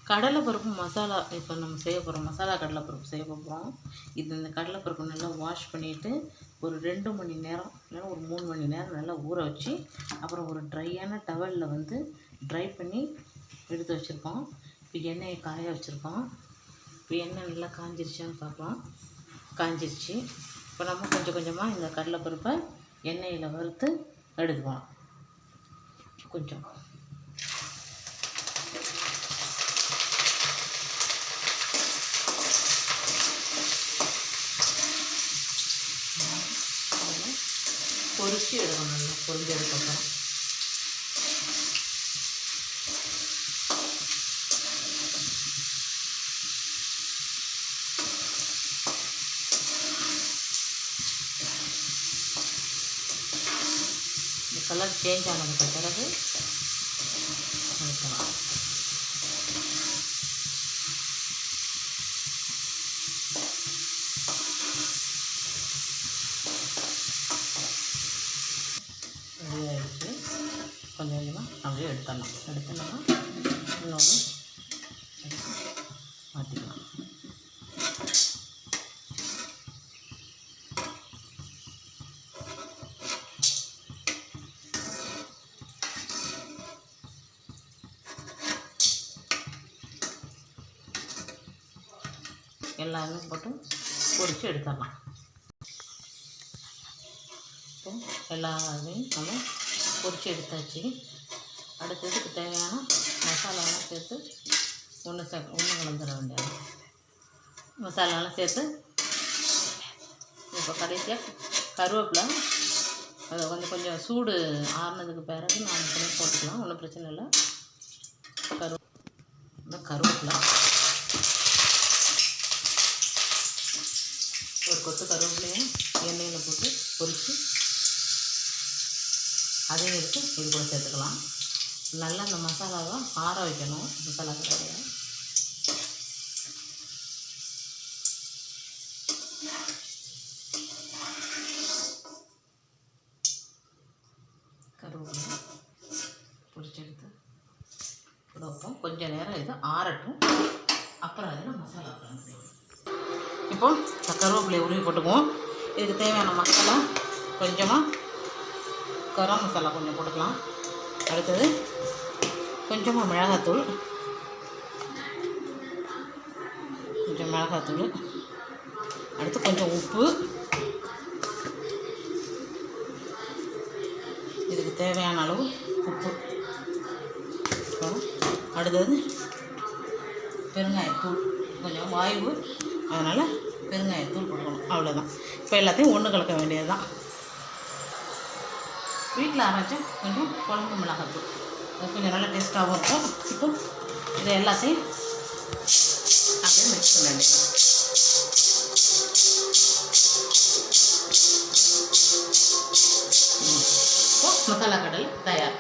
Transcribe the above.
கடலைப்பருப்பு மசாலா இப்போ நம்ம செய்ய போகிறோம். மசாலா கடலைப்பருப்பு செய்ய போகிறோம். இந்த கடலைப்பருப்பு நல்லா வாஷ் பண்ணிவிட்டு ஒரு 2 மணி நேரம் இல்லைன்னா ஒரு 3 மணி நேரம் நல்லா ஊற வச்சு அப்புறம் ஒரு ட்ரையான டவலில் ட்ரை பண்ணி எடுத்து வச்சுருக்கோம். இப்போ எண்ணெயை காய வச்சுருக்கோம். இப்போ எண்ணெய் நல்லா காஞ்சிருச்சான்னு பார்க்கலாம். காஞ்சிருச்சு. இப்போ நம்ம கொஞ்சம் கொஞ்சமாக இந்த கடலைப்பருப்பை எண்ணெயில் வறுத்து எடுத்துக்கலாம். கொஞ்சம் பொரிச்சு எடுக்கணும். நல்லா பொரிஞ்சதுக்கப்புறம் இந்த கலர் சேஞ்ச் ஆனதுக்கு பிறகு எடுக்கலாம். ரெடியாகிடுச்சு. கொஞ்சம் கொஞ்சமாக அப்படியே எடுத்துடலாம். எடுத்துனோம்னா இன்னொரு மாற்றிக்கலாம். எல்லாமே போட்டு பொரித்து எடுத்துடலாம். இப்போ எல்லா இதையும் நம்ம பொரித்து எடுத்தாச்சு. அடுத்ததுக்கு தேவையான மசாலாலாம் சேர்த்து ஒன்று கலந்துட வேண்டியது. மசாலாலாம் சேர்த்து இப்போ கடைசியாக கருவேப்பிலை அதை கொஞ்சம் சூடு ஆறுனதுக்கு பிறகு நாம் பண்ணி போட்டுக்கலாம். ஒன்றும் பிரச்சனை இல்லை. கருவேப்பிலை ஒரு கொத்து கருவேப்பிலையும் எண்ணெயில் போட்டு பொரித்து அதையும் எடுத்து இது கூட சேர்த்துக்கலாம். நல்லா இந்த மசாலாவை ஆற வைக்கணும். மசாலா கடையை கருவேப்பிலை பொரிச்செடுத்து கூட வைப்போம். கொஞ்சம் நேரம் இது ஆறட்டும். அப்புறம் அதில் மசாலா போடணும். இப்போ கருவேப்பிலையை உருவி போட்டுக்குவோம். இதுக்கு தேவையான மசாலா கொஞ்சமாக கரம் மசாலா கொஞ்சம் போட்டுக்கலாம். அடுத்தது கொஞ்சமாக மிளகாத்தூள், அடுத்து கொஞ்சம் உப்பு, இதுக்கு தேவையான அளவு உப்பு. அடுத்தது பெருங்காயத்தூள், கொஞ்சம் வாய்வு அதனால் பெருங்காயத்தூள் போடணும். அவ்வளோதான். இப்போ எல்லாத்தையும் ஒன்று கலக்க வேண்டியது தான். வீட்டில் அரைச்ச கொஞ்சம் குழம்பு மிளகாத்தூள், அது கொஞ்சம் நல்லா டேஸ்ட்டாகவும் இருக்கும். இப்போ இதை எல்லாத்தையும் அப்படியே மிக்ஸ் பண்ண வேண்டியது. இப்போ மசாலா கடலை தயார்.